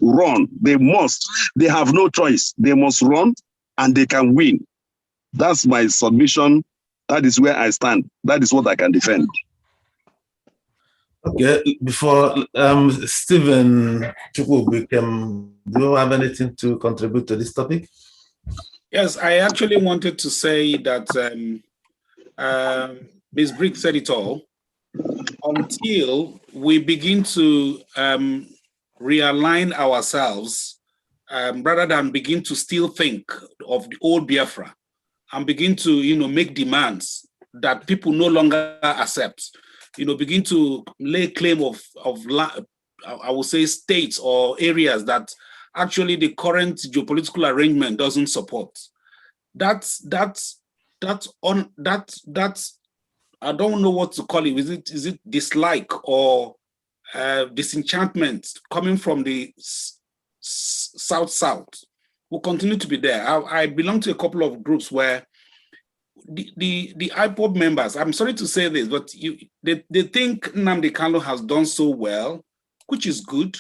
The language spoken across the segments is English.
run. They must. They have no choice. They must run and they can win. That's my submission. That is where I stand. That is what I can defend. Okay, before Stephen Chukwu, do you have anything to contribute to this topic? Yes, I actually wanted to say that Ms. Brick said it all. Until we begin to realign ourselves, rather than begin to still think of the old Biafra and begin to, make demands that people no longer accept, begin to lay claim of I would say states or areas that actually the current geopolitical arrangement doesn't support. That's I don't know what to call it. Is it dislike or disenchantment coming from the south will continue to be there. I belong to a couple of groups where the IPOB members, I'm sorry to say this, but they think Nnamdi Kanu has done so well, which is good.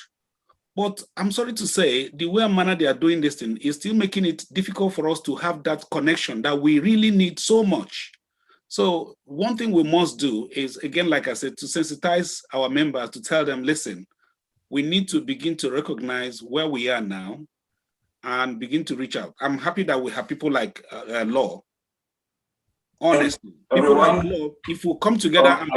But I'm sorry to say, the way and manner they are doing this thing is still making it difficult for us to have that connection that we really need so much. So one thing we must do is, again, like I said, to sensitize our members, to tell them, listen, we need to begin to recognize where we are now and begin to reach out. I'm happy that we have people like Law. Honestly, people like Law, if we come together and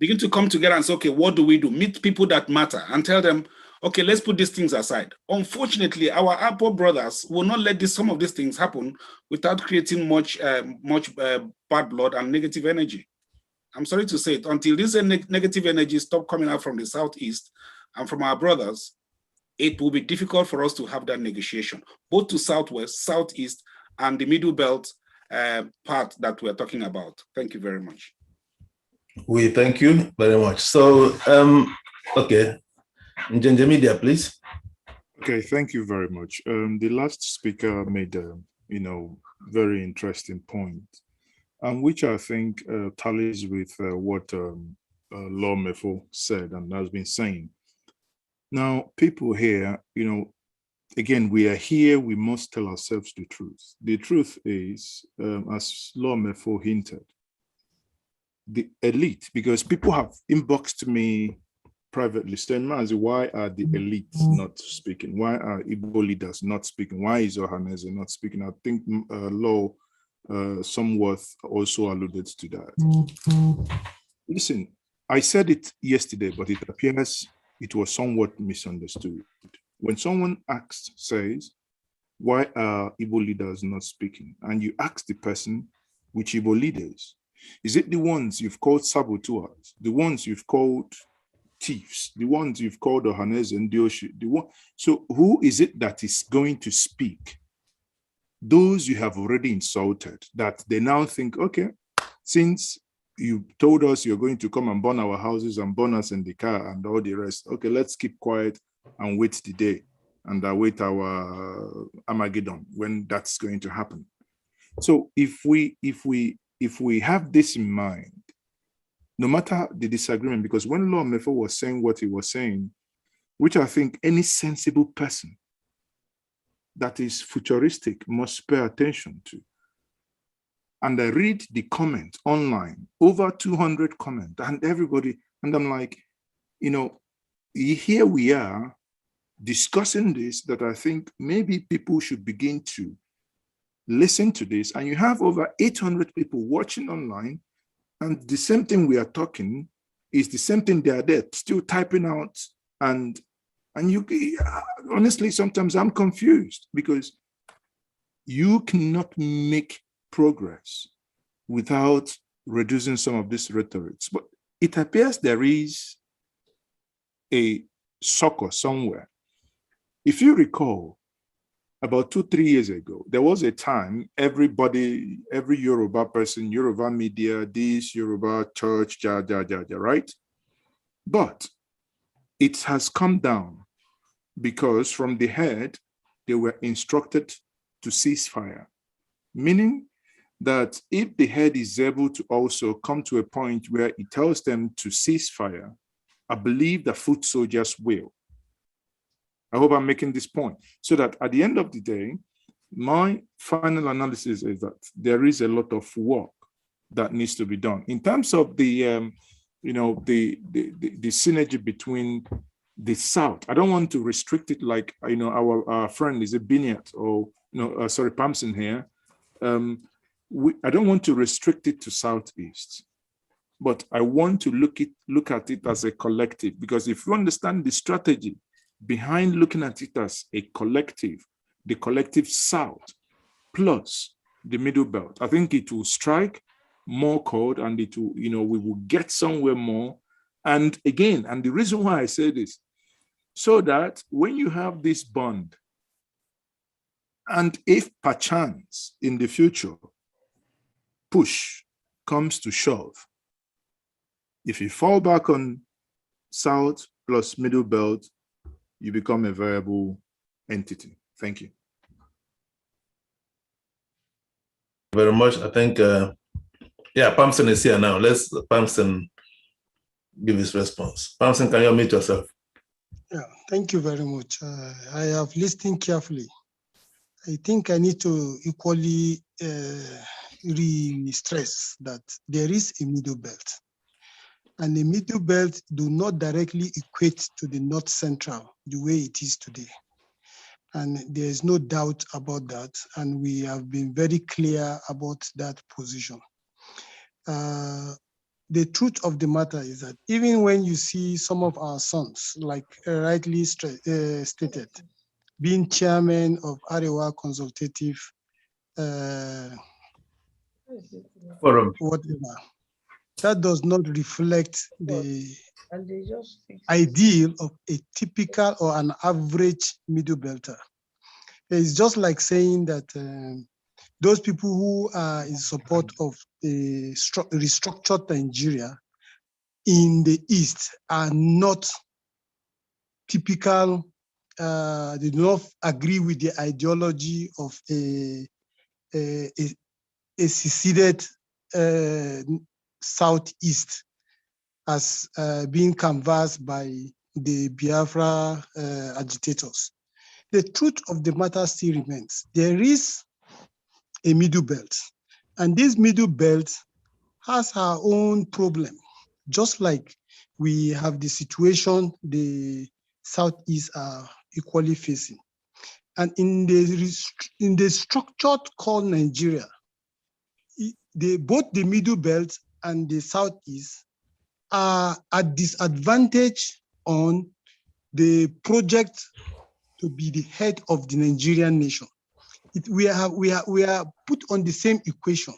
begin to come together and say, okay, what do we do? Meet people that matter and tell them, okay, let's put these things aside. Unfortunately, our Apple brothers will not let some of these things happen without creating much bad blood and negative energy. I'm sorry to say it, until this negative energy stop coming out from the Southeast and from our brothers, it will be difficult for us to have that negotiation, both to Southwest, Southeast, and the Middle Belt part that we're talking about. Thank you very much. We thank you very much. So, okay. Njenje Media, please. Okay, thank you very much. The last speaker made a, very interesting point, which I think tallies with what Law Mefo said and has been saying. Now, people here, again, we are here, we must tell ourselves the truth. The truth is, as Law Mefo hinted, the elite, because people have inboxed me privately saying, Mazi, why are the elites not speaking? Why are Igbo leaders not speaking? Why is Ohaneze not speaking? I think Law somewhat also alluded to that. Listen, I said it yesterday, but it appears it was somewhat misunderstood. When someone says, why are Igbo leaders not speaking? And you ask the person, which Igbo leaders? Is it the ones you've called saboteurs, the ones you've called thieves, the ones you've called Ohaneze and Dioshi? So who is it that is going to speak? Those you have already insulted, that they now think, okay, since you told us you're going to come and burn our houses and burn us in the car and all the rest, okay, let's keep quiet and wait the day and await our Armageddon when that's going to happen. So if we have this in mind, no matter the disagreement, because when Law Mefo was saying what he was saying, which I think any sensible person that is futuristic must pay attention to. And I read the comment online, over 200 comments, and everybody, and I'm like, here we are discussing this, that I think maybe people should begin to listen to this. And you have over 800 people watching online, and the same thing we are talking is the same thing they are there still typing out. And you, honestly, sometimes I'm confused, because you cannot make progress without reducing some of these rhetorics. But it appears there is a sucker somewhere. If you recall, about 2-3 years ago, there was a time everybody, every Yoruba person, Yoruba media, this Yoruba church, right? But it has come down because from the head, they were instructed to cease fire, meaning that if the head is able to also come to a point where it tells them to cease fire, I believe the foot soldiers will. I hope I'm making this point so that at the end of the day, my final analysis is that there is a lot of work that needs to be done in terms of the synergy between the South. I don't want to restrict it like our friend is a Biniat or Pamson here. I don't want to restrict it to Southeast, but I want to look at it as a collective, because if you understand the strategy behind looking at it as a collective, the collective South plus the Middle Belt, I think it will strike more chord and it will, we will get somewhere more. And again, and the reason why I say this, so that when you have this bond, and if perchance in the future, push comes to shove, if you fall back on South plus Middle Belt, you become a viable entity. Thank you. Very much. I think, Pamson is here now. Let's Pamson give his response. Pamson, can you unmute yourself? Yeah, thank you very much. I have listened carefully. I think I need to equally re-stress that there is a middle belt. And the middle belt do not directly equate to the North Central the way it is today. And there is no doubt about that. And we have been very clear about that position. The truth of the matter is that even when you see some of our sons, like rightly stated, being chairman of Arewa Consultative Forum, whatever, that does not reflect the ideal of a typical or an average middle belter. It's just like saying that those people who are in support of a restructured Nigeria in the East are not typical, they do not agree with the ideology of a seceded Southeast as being canvassed by the Biafra agitators. The truth of the matter still remains. There is a middle belt, and this middle belt has her own problem, just like we have the situation the Southeast are equally facing. And in the structured called Nigeria, both the middle belt and the Southeast are at disadvantage on the project to be the head of the Nigerian nation. We are put on the same equation.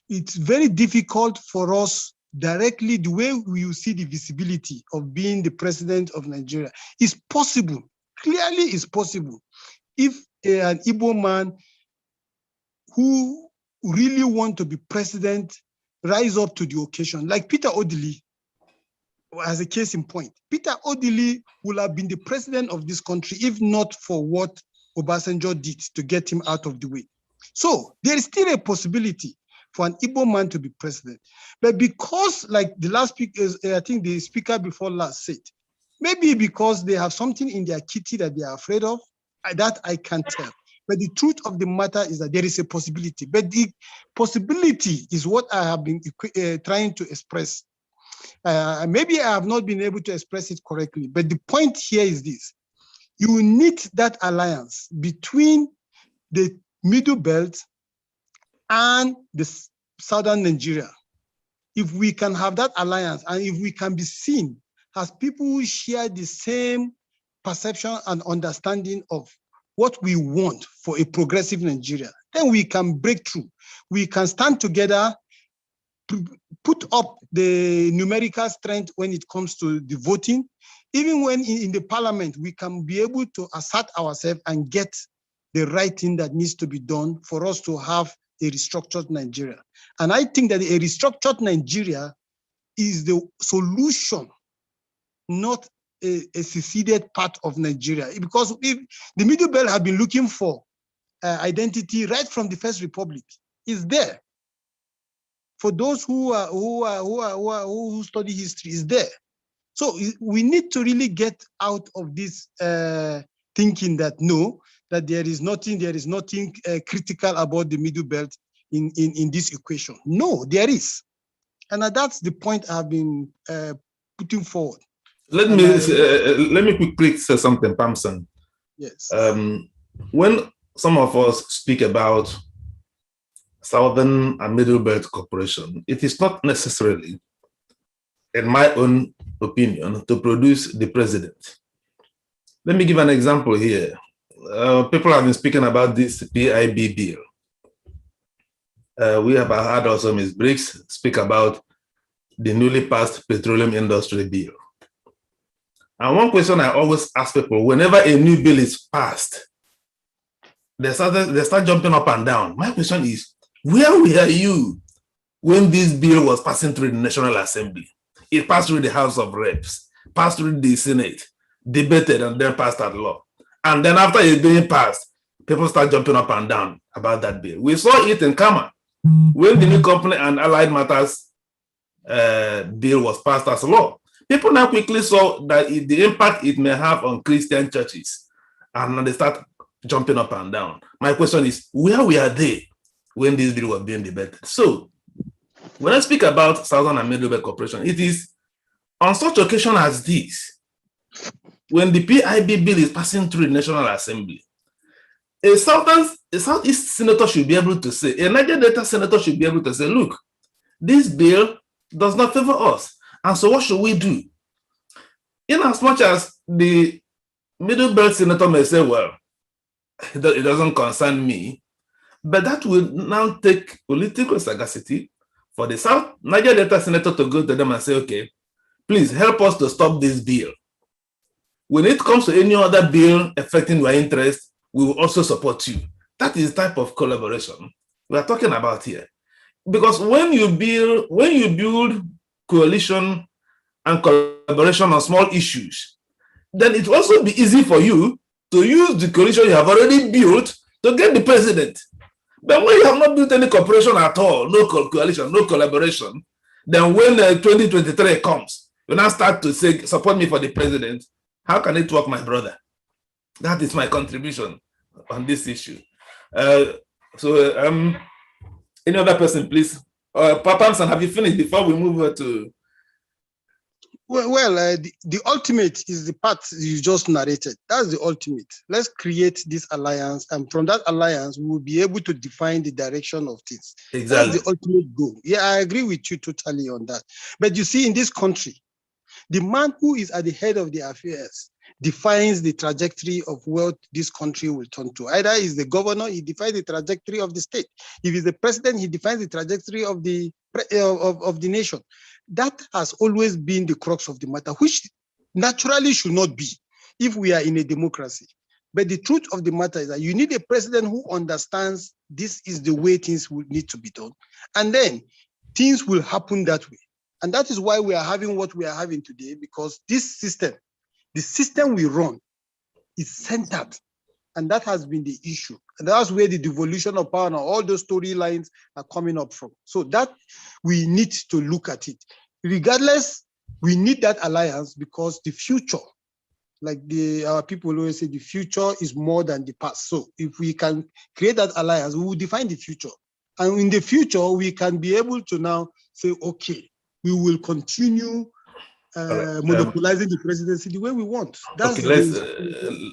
It's very difficult for us directly, the way we see the visibility of being the president of Nigeria is possible, clearly is possible, if an Igbo man who really want to be president rise up to the occasion, like Peter Odili, as a case in point. Peter Odili would have been the president of this country if not for what Obasanjo did to get him out of the way. So there is still a possibility for an Igbo man to be president. But because, like the last speaker, I think the speaker before last said, maybe because they have something in their kitty that they are afraid of, that I can't tell. But the truth of the matter is that there is a possibility. But the possibility is what I have been trying to express. Maybe I have not been able to express it correctly, but the point here is this. You need that alliance between the Middle Belt and the Southern Nigeria. If we can have that alliance and if we can be seen as people who share the same perception and understanding of what we want for a progressive Nigeria, then we can break through. We can stand together, put up the numerical strength when it comes to the voting. Even when in the parliament, we can be able to assert ourselves and get the right thing that needs to be done for us to have a restructured Nigeria. And I think that a restructured Nigeria is the solution, not a seceded part of Nigeria. Because if the Middle Belt have been looking for identity right from the First Republic, is there. For those who study history, is there. So we need to really get out of this thinking that no, that there is nothing critical about the Middle Belt in this equation. No, there is. And that's the point I've been putting forward. Let me quickly say something, Pamson. Yes. When some of us speak about Southern and Middle Belt Corporation, it is not necessarily, in my own opinion, to produce the president. Let me give an example here. People have been speaking about this PIB bill. We have had also Ms. Briggs speak about the newly passed petroleum industry bill. And one question I always ask people, whenever a new bill is passed, they start jumping up and down. My question is, where were you when this bill was passing through the National Assembly? It passed through the House of Reps, passed through the Senate, debated, and then passed that law. And then after it's being passed, people start jumping up and down about that bill. We saw it in Kama when the New Company and Allied Matters bill was passed as law. People now quickly saw that the impact it may have on Christian churches, and they start jumping up and down. My question is, where were they when this bill was being debated? So, when I speak about Southern and Middle Belt Corporation, it is on such occasion as this, when the PIB bill is passing through the National Assembly, a Southeast senator should be able to say, a Niger Delta senator should be able to say, look, this bill does not favor us. And so what should we do? In as much as the Middle Belt senator may say, well, it doesn't concern me, but that will now take political sagacity for the South Niger Delta senator to go to them and say, okay, please help us to stop this bill. When it comes to any other bill affecting your interest, we will also support you. That is the type of collaboration we are talking about here. Because when you build coalition and collaboration on small issues, then it will also be easy for you to use the coalition you have already built to get the president. But when you have not built any cooperation at all, no coalition, no collaboration, then when 2023 comes, you now start to say, support me for the president. How can it work, my brother? That is my contribution on this issue. Any other person, please? Papamson, have you finished before we move to? Well, the ultimate is the part you just narrated. That's the ultimate. Let's create this alliance, and from that alliance, we will be able to define the direction of things. Exactly. That's the ultimate goal. Yeah, I agree with you totally on that. But you see, in this country, the man who is at the head of the affairs defines the trajectory of what this country will turn to. Either is the governor, he defines the trajectory of the state. If he's the president, he defines the trajectory of the nation. That has always been the crux of the matter, which naturally should not be if we are in a democracy. But the truth of the matter is that you need a president who understands this is the way things will need to be done. And then things will happen that way. And that is why we are having what we are having today, because this system, the system we run, is centered. And that has been the issue. And that's where the devolution of power and all those storylines are coming up from. So that we need to look at it. Regardless, we need that alliance because the future, like our people always say, the future is more than the past. So if we can create that alliance, we will define the future. And in the future, we can be able to now say, okay, we will continue monopolizing the presidency the way we want. That's okay,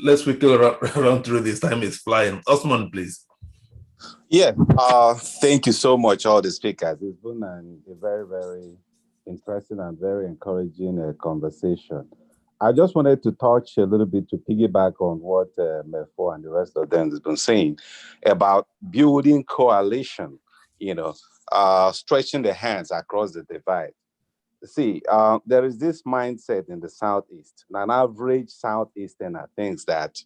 let's quickly run through this. Time is flying. Osman, please. Yeah, thank you so much, all the speakers. It's been a very, very interesting and very encouraging conversation. I just wanted to touch a little bit to piggyback on what Mefo and the rest of them has been saying about building coalition, stretching the hands across the divide. See, there is this mindset in the Southeast. An average Southeasterner thinks that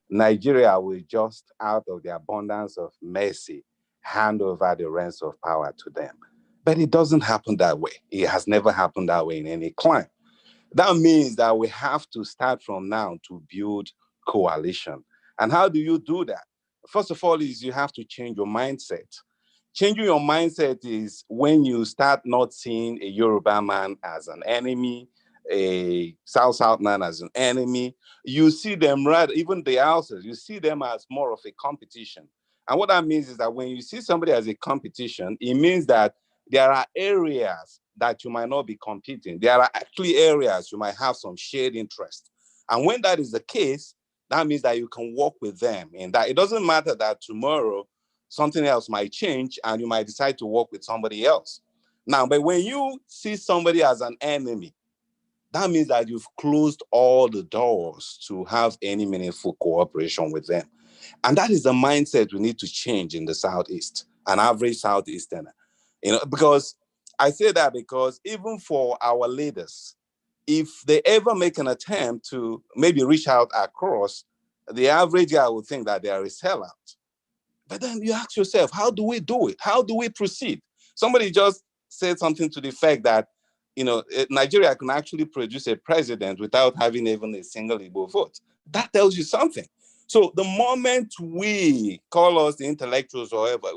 Nigeria will just, out of the abundance of mercy, hand over the reins of power to them. But it doesn't happen that way. It has never happened that way in any climate. That means that we have to start from now to build coalition. And how do you do that? First of all, is you have to change your mindset. Changing your mindset is when you start not seeing a Yoruba man as an enemy, a South man as an enemy. You see them, rather, even the houses, you see them as more of a competition. And what that means is that when you see somebody as a competition, it means that there are areas that you might not be competing. There are actually areas you might have some shared interest. And when that is the case, that means that you can work with them. And that it doesn't matter that tomorrow something else might change and you might decide to work with somebody else. Now, but when you see somebody as an enemy, that means that you've closed all the doors to have any meaningful cooperation with them. And that is the mindset we need to change in the Southeast, an average Southeasterner. Because I say that because even for our leaders, if they ever make an attempt to maybe reach out across, the average guy would think that they are a sellout. But then you ask yourself, how do we do it? How do we proceed? Somebody just said something to the effect that, Nigeria can actually produce a president without having even a single Igbo vote. That tells you something. So the moment we call us the intellectuals or whatever,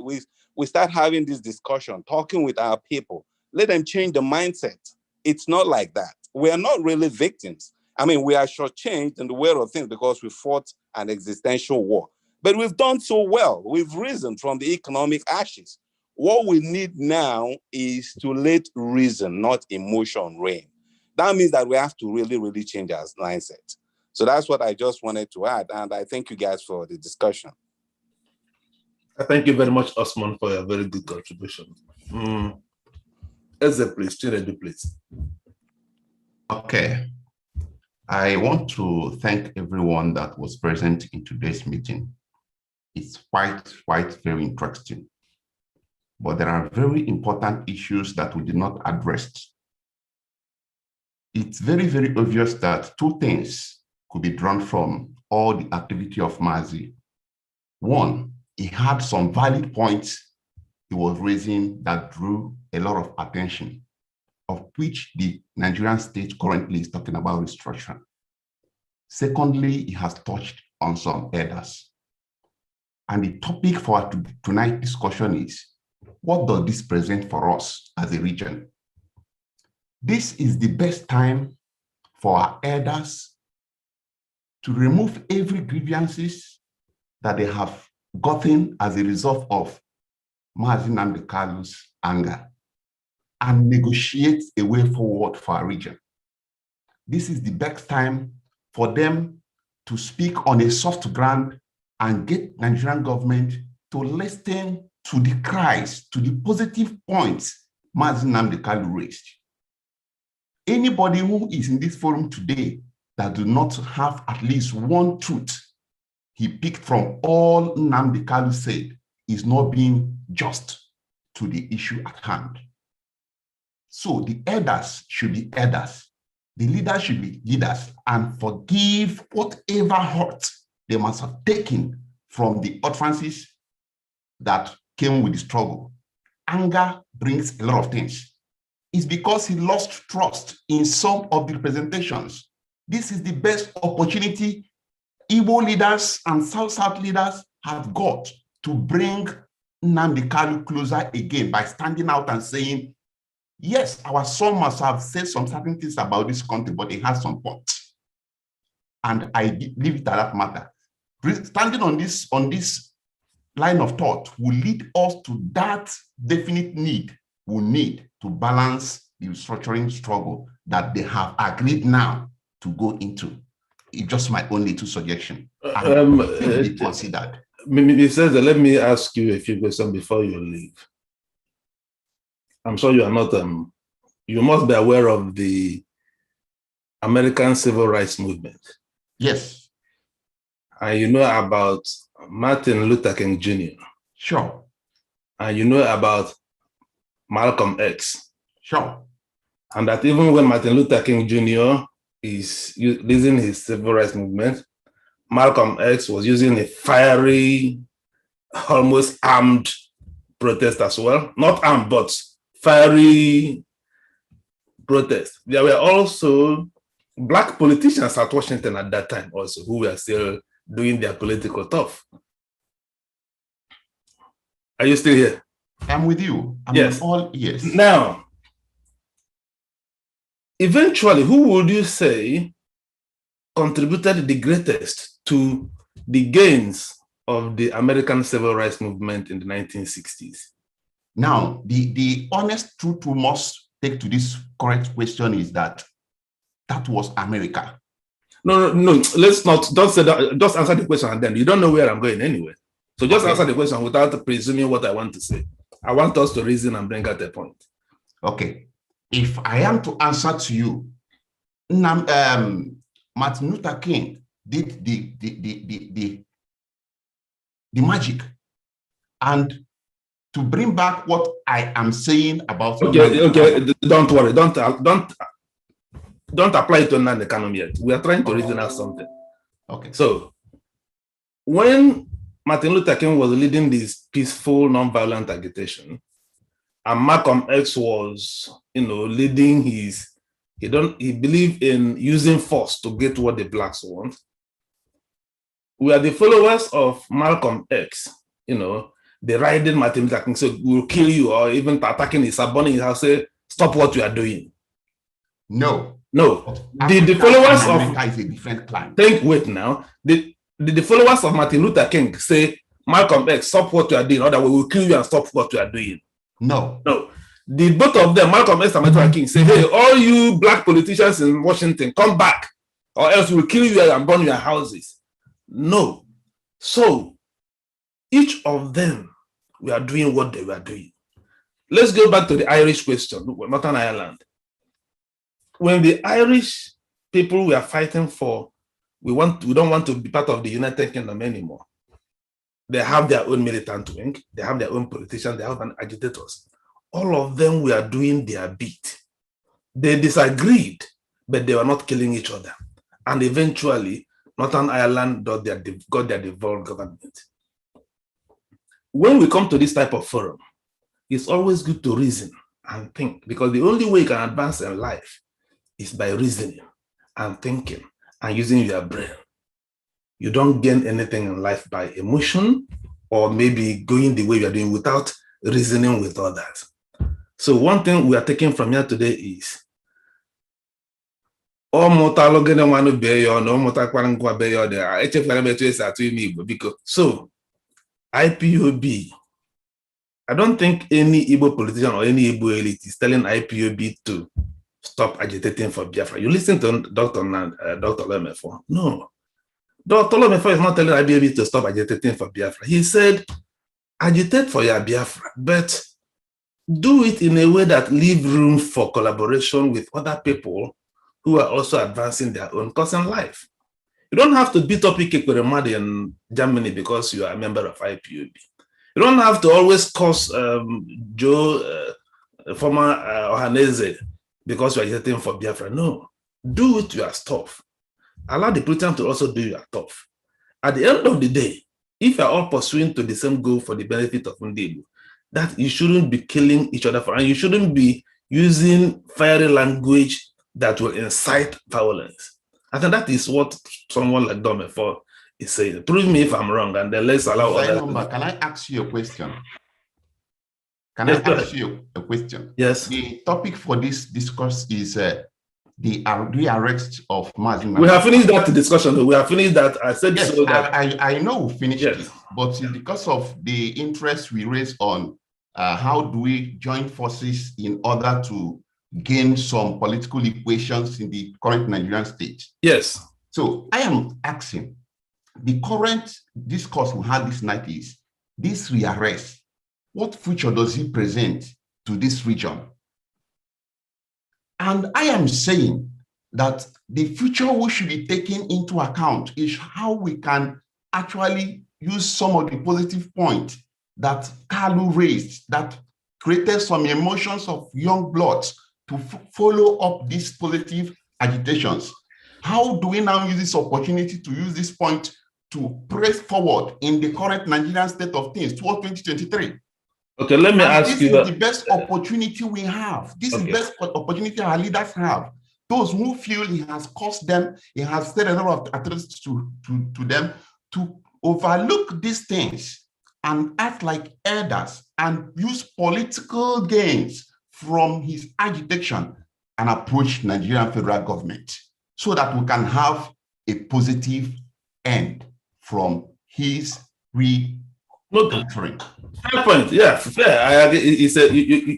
we start having this discussion, talking with our people, let them change the mindset. It's not like that. We are not really victims. I mean, we are shortchanged in the way of things because we fought an existential war. But we've done so well. We've risen from the economic ashes. What we need now is to let reason, not emotion, reign. That means that we have to really, really change our mindset. So that's what I just wanted to add. And I thank you guys for the discussion. Thank you very much, Osman, for your very good contribution. Eze, please, Chinedu, please. Okay. I want to thank everyone that was present in today's meeting. It's quite very interesting. But there are very important issues that we did not address. It's very, very obvious that two things could be drawn from all the activity of Mazi. One, he had some valid points he was raising that drew a lot of attention, of which the Nigerian state currently is talking about restructuring. Secondly, he has touched on some others. And the topic for tonight's discussion is, what does this present for us as a region? This is the best time for our elders to remove every grievances that they have gotten as a result of Mazi Nnamdi Kanu's anger and negotiate a way forward for our region. This is the best time for them to speak on a soft ground and get Nigerian government to listen to the cries, to the positive points Mazi Nnamdi Kanu raised. Anybody who is in this forum today that do not have at least one truth he picked from all Nnamdi Kanu said is not being just to the issue at hand. So the elders should be elders. The leaders should be leaders and forgive whatever hurt they must have taken from the utterances that came with the struggle. Anger brings a lot of things. It's because he lost trust in some of the representations. This is the best opportunity Igbo leaders and South leaders have got to bring Nnamdi Kanu closer again by standing out and saying, yes, our son must have said some certain things about this country, but he has some points. And I leave it at that matter. Standing on this line of thought will lead us to that definite need we need to balance the restructuring struggle that they have agreed now to go into. It's just my only two suggestions. Be considered. Mr. Let me ask you a few questions before you leave. I'm sure you are not, you must be aware of the American Civil Rights Movement. Yes. And you know about Martin Luther King Jr. Sure. And you know about Malcolm X. Sure. And that even when Martin Luther King Jr. is leading his civil rights movement, Malcolm X was using a fiery, almost armed protest as well. Not armed, but fiery protest. There were also Black politicians at Washington at that time also who were still doing their political stuff. Are you still here? I'm with you. I'm yes. all yes. Now, eventually, who would you say contributed the greatest to the gains of the American civil rights movement in the 1960s? Now, the honest truth we must take to this correct question is that was America. No, let's not, just say that, just answer the question and then you don't know where I'm going anyway. So just answer the question without presuming what I want to say. I want us to reason and bring out a point. Okay. If I am to answer to you, Martin Luther King did the magic. And to bring back what I am saying about okay, don't worry, don't apply it to Nnamdi Kanu yet. We are trying to reason out something. Okay. So when Martin Luther King was leading this peaceful, non-violent agitation, and Malcolm X was, leading his, he believed in using force to get what the blacks want. We are the followers of Malcolm X, the riding Martin Luther King, so we'll kill you, or even attacking his burning his house, say, stop what you are doing. No. The followers of America is a different climb. Wait now. The followers of Martin Luther King say, Malcolm X, stop what you are doing, otherwise we will kill you and stop what you are doing. No. The both of them, Malcolm X and Martin Luther King, say, hey, all you black politicians in Washington, come back, or else we'll kill you and burn your houses. No. So each of them we are doing what they were doing. Let's go back to the Irish question, Northern Ireland. When the Irish people were fighting for, we don't want to be part of the United Kingdom anymore. They have their own militant wing, they have their own politicians, they have an agitators. All of them were doing their bit. They disagreed, but they were not killing each other. And eventually, Northern Ireland got their devolved government. When we come to this type of forum, it's always good to reason and think, because the only way you can advance in life is by reasoning and thinking and using your brain. You don't gain anything in life by emotion or maybe going the way you're doing without reasoning with others. So one thing we are taking from here today is so IPOB, I don't think any Igbo politician or any Igbo elite is telling IPOB to stop agitating for Biafra. You listen to Dr. Lemefo. No. Dr. Lemefo is not telling IPOB to stop agitating for Biafra. He said, agitate for your Biafra, but do it in a way that leave room for collaboration with other people who are also advancing their own cause in life. You don't have to beat up Ikekweremadu in Germany because you are a member of IPOB. You don't have to always curse Joe, former Ohaneze, because you are agitating for Biafra. No, do it your stuff. Allow the Puritans to also do your stuff. At the end of the day, if you are all pursuing to the same goal for the benefit of Ndibu, that you shouldn't be killing each other for, and you shouldn't be using fiery language that will incite violence. I think that is what someone like Domefo is saying. Prove me if I'm wrong, and then let's allow others. Can I ask you a question? Can I ask you a question? Yes. The topic for this discourse is the rearrest of Mazi. We have finished that discussion. We have finished that. I said yes, so that I know we finished it, but because of the interest we raised on how do we join forces in order to gain some political equations in the current Nigerian state. Yes. So I am asking, the current discourse we had this night is this rearrest. What future does it present to this region? And I am saying that the future we should be taking into account is how we can actually use some of the positive points that Kalu raised that created some emotions of young bloods to follow up these positive agitations. How do we now use this opportunity to use this point to press forward in the current Nigerian state of things towards 2023? Okay, let me ask you. This is the best opportunity we have. This is the best opportunity our leaders have. Those who feel it has cost them, it has said a lot of atrocities to them, to overlook these things and act like elders and use political gains from his agitation and approach Nigerian federal government so that we can have a positive end from his re-entering. Fair point. Yeah, fair. I agree.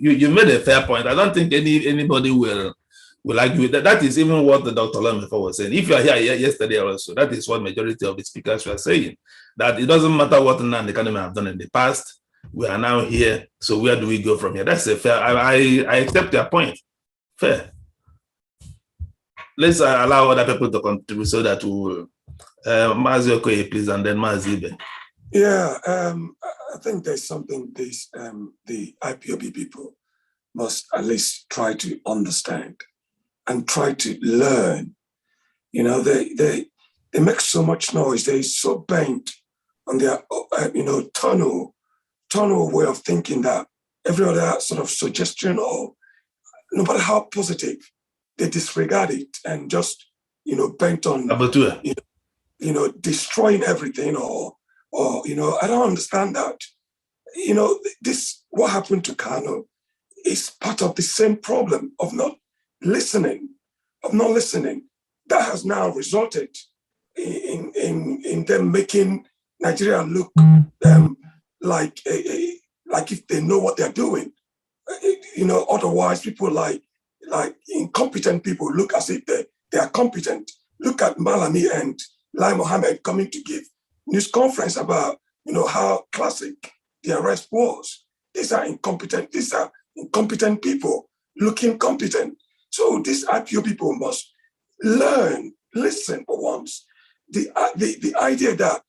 You made a fair point. I don't think anybody will argue with that. That is even what the Dr. Lamifo was saying. If you are here yesterday also, that is what majority of the speakers were saying. That it doesn't matter what Nnamdi Kanu have done in the past. We are now here. So where do we go from here? That's a fair. I accept your point. Fair. Let's allow other people to contribute so that we will. Mazi Okoye, please, and then Mazi Ibe. Yeah, I think there's something the IPOB people must at least try to understand and try to learn. You know, they make so much noise. They're so bent on their tunnel way of thinking that every other sort of suggestion, or no matter how positive, they disregard it and just bent on destroying everything or I don't understand that. This what happened to Kanu is part of the same problem of not listening. That has now resulted in them making Nigeria look like if they know what they're doing. Otherwise people like incompetent people look as if they are competent. Look at Malami and Lai Mohammed coming to give news conference about how classic the arrest was. These are incompetent people looking competent. So these IPO people must learn, listen for once. The idea that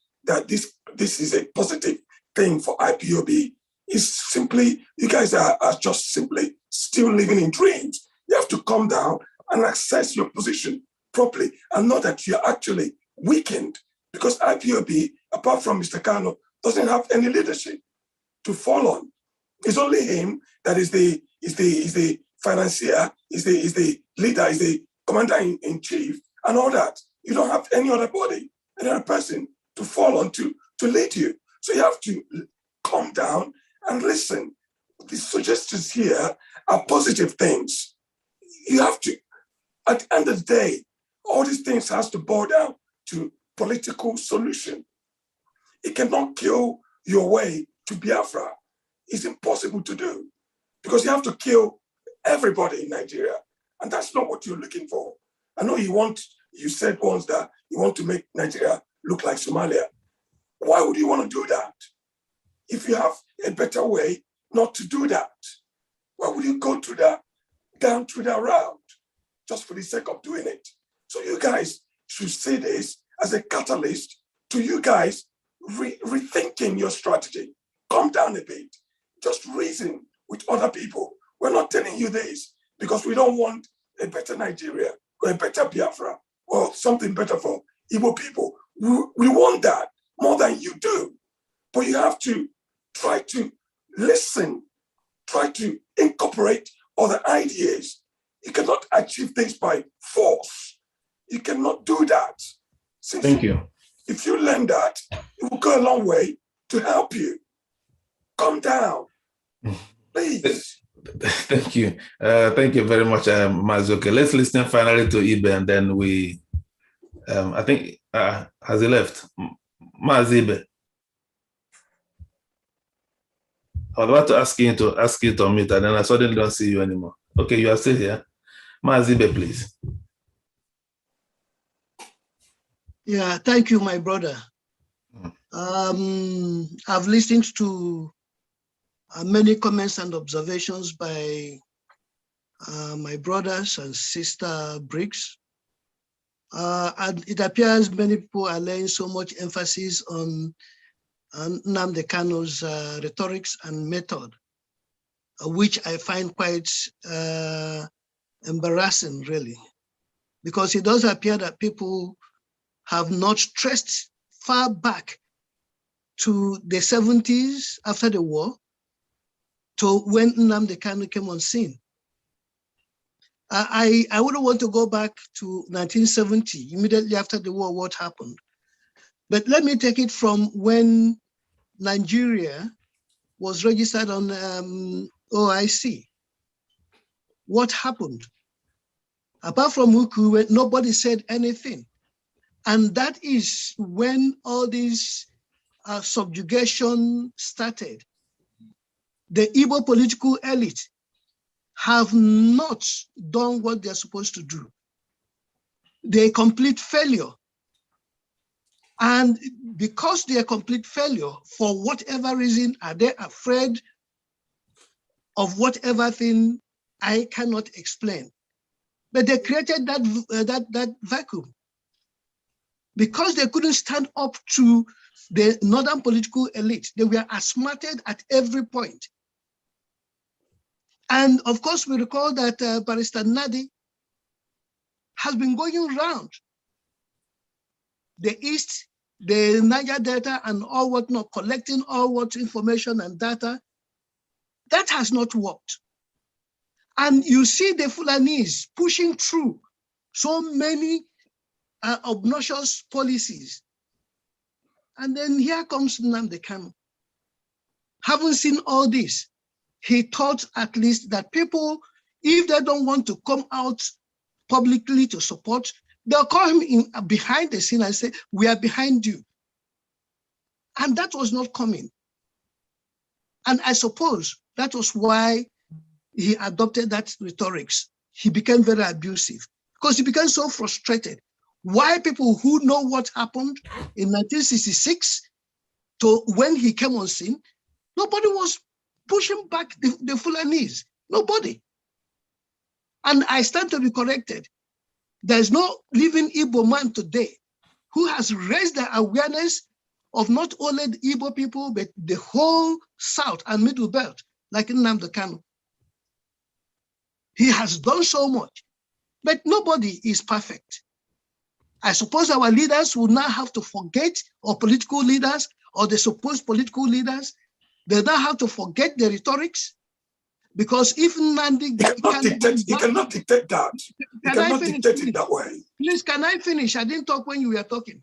this is a positive thing for IPOB is simply, you guys are just simply still living in dreams. You have to come down and assess your position properly and know that you're actually weakened, because IPOB, apart from Mr. Kanu, doesn't have any leadership to fall on. It's only him that is the financier, is the leader, is the commander-in-chief, and all that. You don't have any other body, any other person to fall on to lead you. So you have to calm down and listen. The suggestions here are positive things. You have to, at the end of the day, all these things has to boil down to political solution. It cannot kill your way to Biafra. It's impossible to do because you have to kill everybody in Nigeria. And that's not what you're looking for. I know you said once that you want to make Nigeria look like Somalia. Why would you want to do that? If you have a better way not to do that, why would you go down through that route just for the sake of doing it? So you guys should see this as a catalyst to you guys rethinking your strategy. Calm down a bit. Just reason with other people. We're not telling you this because we don't want a better Nigeria or a better Biafra or something better for Igbo people. We want that more than you do. But you have to try to listen, try to incorporate other ideas. You cannot achieve things by force. You cannot do that. Thank you. If you learn that, it will go a long way to help you. Calm down, please. Thank you. Thank you very much, Mazuke. Let's listen finally to Ibe, and then we, I think, has he left? Mazibe. I was about to ask you to unmute, and then I suddenly don't see you anymore. Okay, you are still here. Mazibe, please. Yeah, thank you, my brother. I've listened to many comments and observations by my brothers and sister Briggs. And it appears many people are laying so much emphasis on Nnamdi Kanu's rhetorics and method, which I find quite embarrassing, really, because it does appear that people have not traced far back to the 70s after the war to when Nnamdi Kanu came on scene. I wouldn't want to go back to 1970, immediately after the war, what happened. But let me take it from when Nigeria was registered on OIC. What happened? Apart from Ukuwe, nobody said anything. And that is when all this subjugation started. The Igbo political elite have not done what they're supposed to do. They're a complete failure. And because they're a complete failure, for whatever reason, are they afraid of whatever thing I cannot explain? But they created that vacuum. Because they couldn't stand up to the northern political elite, they were outsmarted at every point. And of course, we recall that Barrister Nnadi has been going around the East, the Niger Delta, and all whatnot, collecting all what information and data. That has not worked. And you see the Fulanese pushing through so many obnoxious policies. And then here comes Nnamdi Kanu. Having seen all this, he thought at least that people, if they don't want to come out publicly to support, they'll call him in behind the scene and say, we are behind you. And that was not coming. And I suppose that was why he adopted that rhetorics. He became very abusive because he became so frustrated. Why people who know what happened in 1966 to when he came on scene, nobody was pushing back the Fulanese, nobody. And I stand to be corrected. There's no living Igbo man today who has raised the awareness of not only the Igbo people, but the whole South and Middle Belt, like Nnamdi Kanu. He has done so much, but nobody is perfect. I suppose our leaders will now have to forget, or political leaders, or the supposed political leaders, they now have to forget the rhetorics, because if Nnamdi you cannot dictate that. You cannot dictate it that way. Please, can I finish? I didn't talk when you were talking.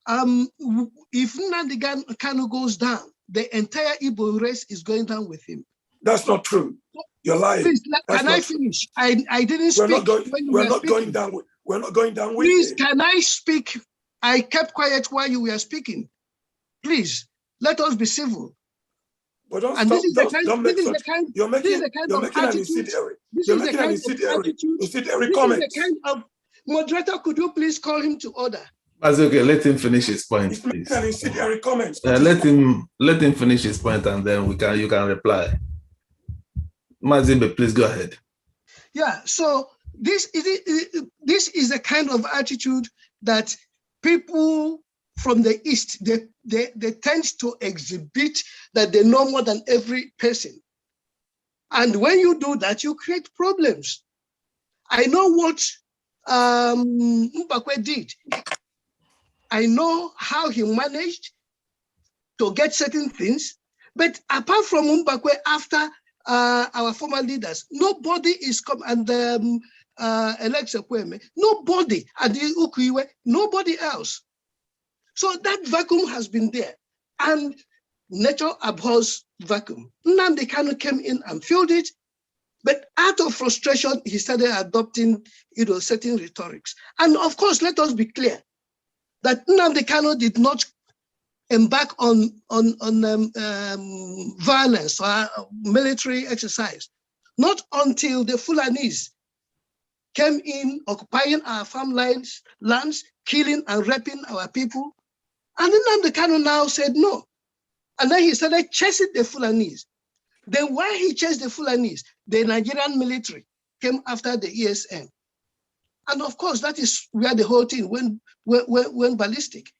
If Nnamdi Kanu goes down, the entire Igbo race is going down with him. That's not true. You're lying. Please, can I finish? I didn't speak. We're not going down with him. Please, can I speak? I kept quiet while you were speaking. Please, let us be civil. But you're making an incendiary comment. This is the kind of moderator. Could you please call him to order? That's okay. Let him finish his point, please. An incendiary comment. Let him finish his point, and then you can reply. Mazimbe, please go ahead. Yeah. So this is the kind of attitude that people from the East, they tend to exhibit, that they know more than every person. And when you do that, you create problems. I know what Mbakwe did. I know how he managed to get certain things. But apart from Mbakwe, after our former leaders, nobody is come, and Alexa Kweme, nobody, and Ukuiwe, nobody else. So that vacuum has been there, and nature abhors vacuum. Nnamdi Kanu came in and filled it, but out of frustration, he started adopting, certain rhetorics. And of course, let us be clear that Nnamdi Kanu did not embark on violence or military exercise, not until the Fulanese came in, occupying our farmlands, killing and raping our people. And then Nnamdi Kanu now said no. And then he started chasing the Fulanese. Then while he chased the Fulanese, the Nigerian military came after the ESN. And of course, that is where the whole thing went ballistic.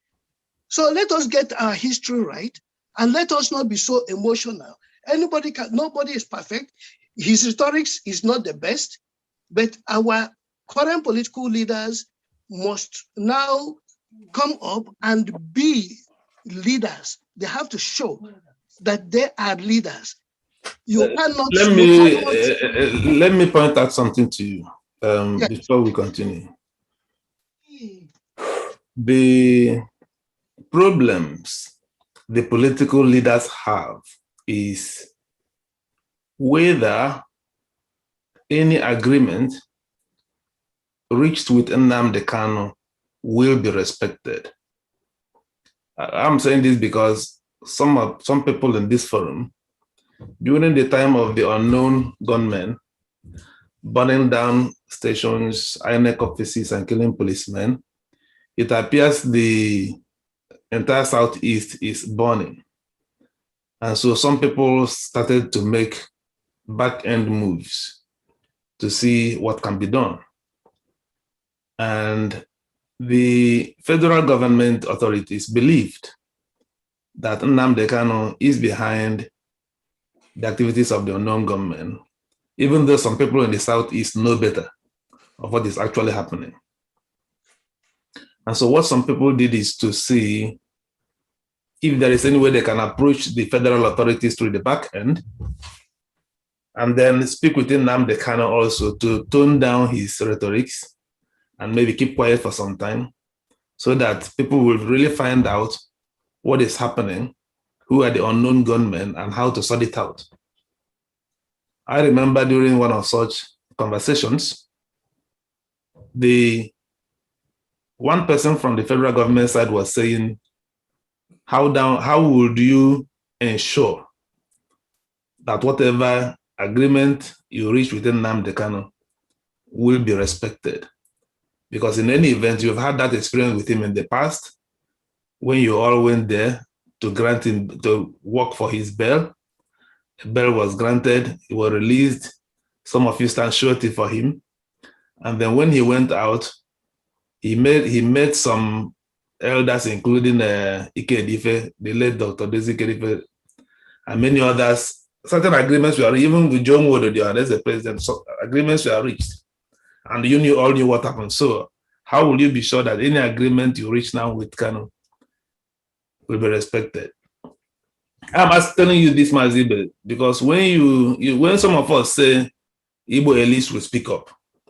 So let us get our history right, and let us not be so emotional. Nobody is perfect. His rhetorics is not the best, but our current political leaders must now come up and be leaders. They have to show that they are leaders. You cannot. Let me point out something to you before we continue. The problems the political leaders have is whether any agreement reached with Nnamdi Kanu will be respected. I'm saying this because some people in this forum, during the time of the unknown gunmen burning down stations, INEC offices, and killing policemen, it appears the entire Southeast is burning. And so some people started to make back-end moves to see what can be done. And the federal government authorities believed that Nnamdi Kanu is behind the activities of the unknown gunmen, even though some people in the Southeast know better of what is actually happening. And so what some people did is to see if there is any way they can approach the federal authorities through the back end, and then speak with Nnamdi Kanu also to tone down his rhetorics and maybe keep quiet for some time, so that people will really find out what is happening, who are the unknown gunmen, and how to sort it out. I remember during one of such conversations, the one person from the federal government side was saying, how would you ensure that whatever agreement you reach within Nnamdi Kanu will be respected? Because in any event, you've had that experience with him in the past, when you all went there to grant him to work for his bail. A bail was granted, he was released. Some of you stand surety for him. And then when he went out, he met some elders, including Ikedife, the late Dr. Desi Ikedife, and many others. Certain agreements were, even with John Wododio, as the president, so agreements were reached. And you all knew what happened. So how will you be sure that any agreement you reach now with Kanu will be respected? I'm telling you this, Mazibe, because when some of us say Igbo elites will speak up,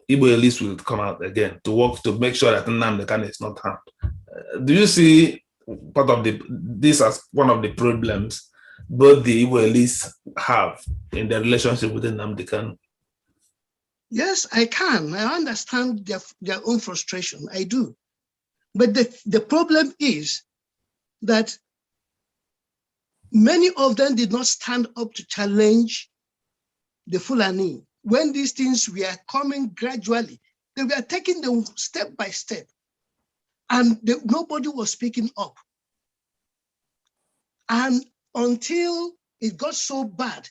Igbo elites will come out again to work to make sure that Nnamdi Kanu is not harmed. Do you see part of this as one of the problems both the Igbo elites have in their relationship with Nnamdi Kanu? Yes, I can. I understand their own frustration. I do. But the problem is that many of them did not stand up to challenge the Fulani. When these things were coming gradually, they were taking them step by step, and nobody was speaking up. And until it got so bad,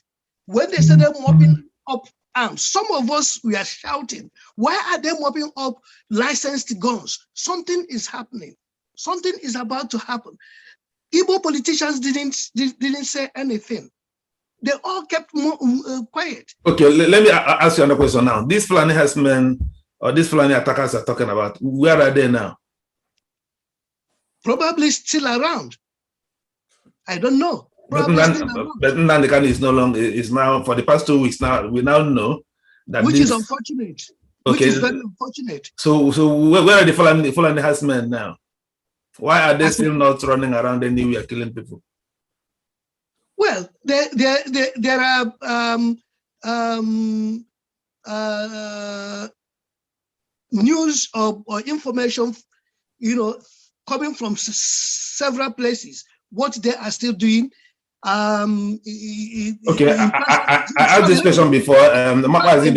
when they started mopping up arms, some of us were shouting, why are they mopping up licensed guns? Something is happening. Something is about to happen. Igbo politicians didn't say anything. They all kept quiet. Okay, let me ask you another question now. These Fulani herdsmen or these Fulani attackers are talking about, where are they now? Probably still around. I don't know. But Nnamdi Kanu is no longer, is now, for the past 2 weeks now, we now know that which is unfortunate. Okay. Which is very unfortunate. So where are the Fulani herdsmen now? Why are they still not running around anywhere killing people? Well, there are news or information, coming from several places. What they are still doing. Okay, I asked this question before. In parts of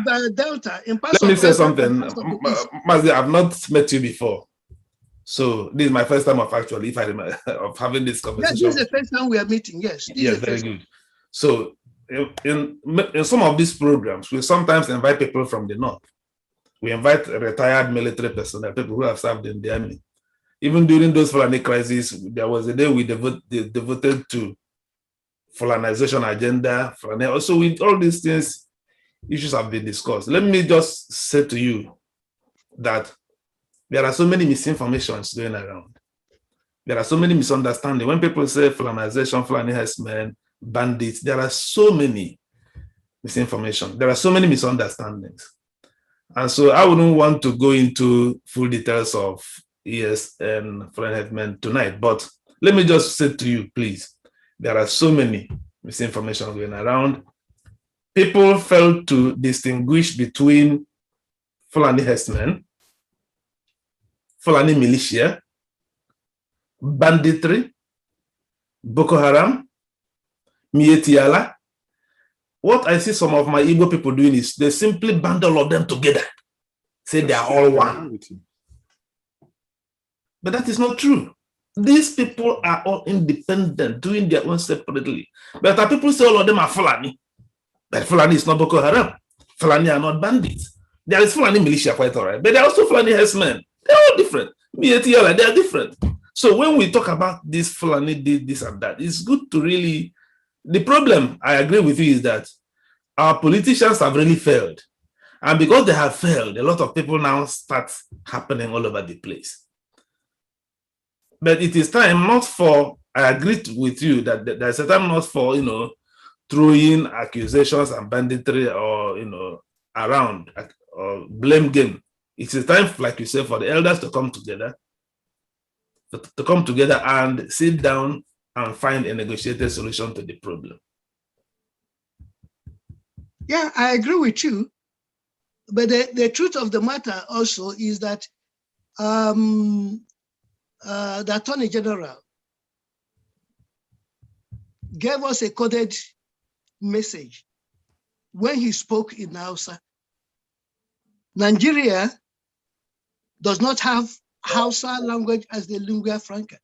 the Delta. Let me say something. Mazi, I've not met you before. So this is my first time of of having this conversation. Yes, this is the first time we are meeting. Yes. Yes, very good. So in some of these programs, we sometimes invite people from the north. We invite retired military personnel, people who have served in the army. Even during those Fulani crises, there was a day we devoted to Fulanization agenda. Also, with all these things, issues have been discussed. Let me just say to you that there are so many misinformations going around. There are so many misunderstandings. When people say Fulanization, Fulani herdsmen, bandits, there are so many misinformation. There are so many misunderstandings. And so I wouldn't want to go into full details of and Fulani herdsmen tonight, but let me just say to you, please, there are so many misinformation going around. People fail to distinguish between Fulani herdsmen, Fulani militia, banditry, Boko Haram, Mietiala. What I see some of my Igbo people doing is they simply bundle all of them together. Say they are all one. But that is not true. These people are all independent, doing their own separately. But people say all of them are Fulani. But Fulani is not Boko Haram. Fulani are not bandits. There is Fulani militia, quite all right. But there are also Fulani herdsmen. They're all different. Mietiala, they are different. So when we talk about this Fulani did this and that, it's good to really, the problem, I agree with you, is that our politicians have really failed. And because they have failed, a lot of people now start happening all over the place. But it is time not for, I agree with you that there's a time not for, throwing accusations and banditry or, around or blame game. It's a time, like you said, for the elders to come together, and sit down and find a negotiated solution to the problem. Yeah, I agree with you. But the truth of the matter also is that the Attorney General gave us a coded message when he spoke in Hausa. Nigeria does not have Hausa language as the lingua franca.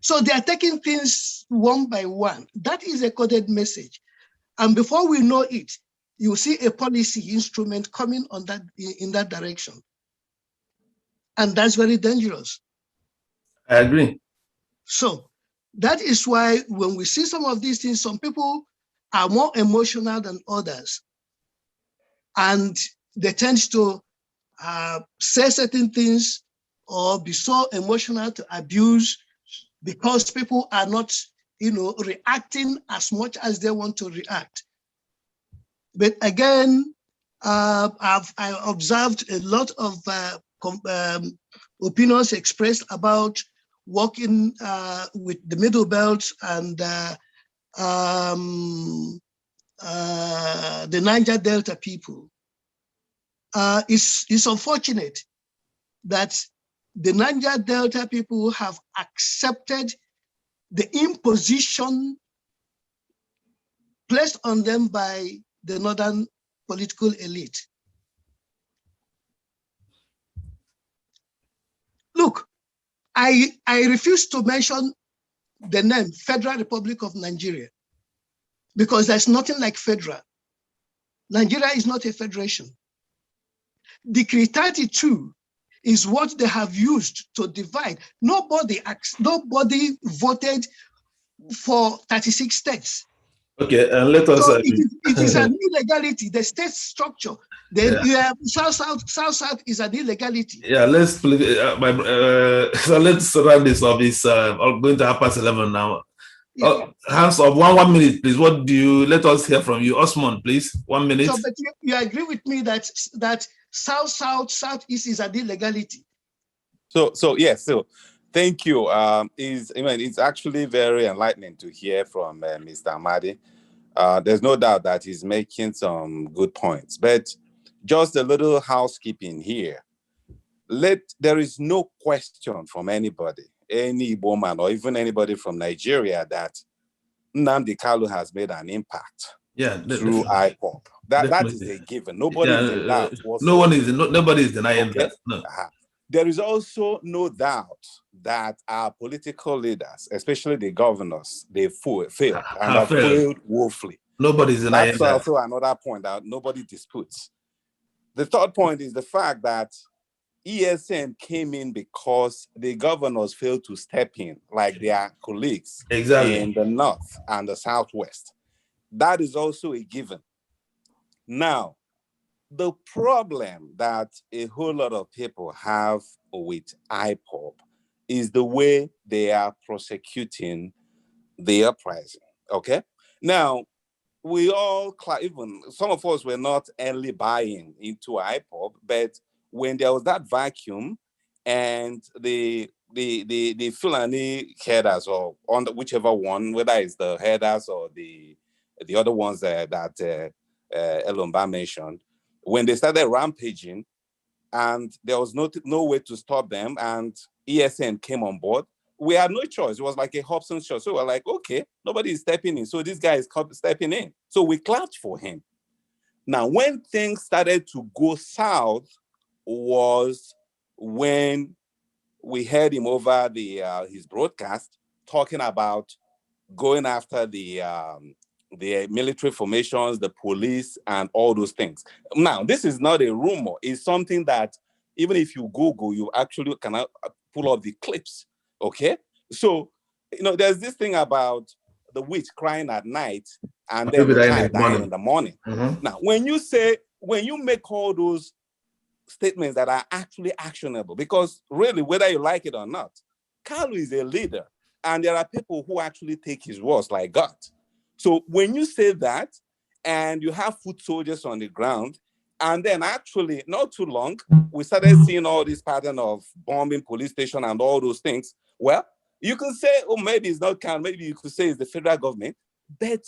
So they are taking things one by one. That is a coded message. And before we know it, you see a policy instrument coming on that in that direction. And that's very dangerous. I agree. So that is why when we see some of these things, some people are more emotional than others. And they tend to say certain things or be so emotional to abuse because people are not, reacting as much as they want to react. But again, I observed a lot of opinions expressed about working with the Middle Belt and the Niger Delta people. It's unfortunate that the Niger Delta people have accepted the imposition placed on them by the northern political elite. Look, I refuse to mention the name Federal Republic of Nigeria because there's nothing like federal. Nigeria is not a federation. Decree 32 is what they have used to divide. Nobody voted for 36 states. Okay, and let us. So it is an illegality. The state structure, South is an illegality. Yeah, let's so let's run this up. It's going to half past 11 now. Yeah. Hands up, 1 minute, please. What do you? Let us hear from you, Osman, please. 1 minute. So, but you agree with me that Southeast is an illegality. So yes. So thank you. It's actually very enlightening to hear from Mr. Amadi. There's no doubt that he's making some good points, but just a little housekeeping here. There is no question from anybody, any woman or even anybody from Nigeria that Nnamdi Kanu has made an impact through IPOB. That is a given. Nobody is in doubt. Nobody is denying that. No. There is also no doubt that our political leaders, especially the governors, they failed and have failed woefully. Nobody is denying that. That's also another point that nobody disputes. The third point is the fact that ESN came in because the governors failed to step in like their colleagues in the North and the Southwest. That is also a given. Now, the problem that a whole lot of people have with IPOB is the way they are prosecuting the uprising, okay? Now, we all, even some of us were not early buying into IPOB, but when there was that vacuum and the Fulani headers or on whichever one, whether it's the headers or the other ones that Elomba mentioned, when they started rampaging, and there was no way to stop them, and ESN came on board, we had no choice. It was like a Hobson's choice. So we're like, okay, nobody is stepping in. So this guy is stepping in. So we clapped for him. Now, when things started to go south was when we heard him over his broadcast talking about going after the military formations, the police, and all those things. Now, this is not a rumor. It's something that even if you Google, you actually can pull up the clips, okay? So, there's this thing about the witch crying at night and then the child dying in the morning. Mm-hmm. Now, when you make all those statements that are actually actionable, because really, whether you like it or not, Kalu is a leader, and there are people who actually take his words like God. So when you say that, and you have foot soldiers on the ground, and then actually, not too long, we started seeing all this pattern of bombing police station and all those things. Well, you could say, oh, maybe it's not Kalu, maybe you could say it's the federal government. But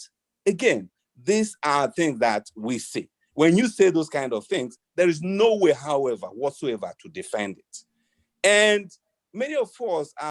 again, these are things that we see. When you say those kind of things, there is no way, however, whatsoever to defend it. And many of us are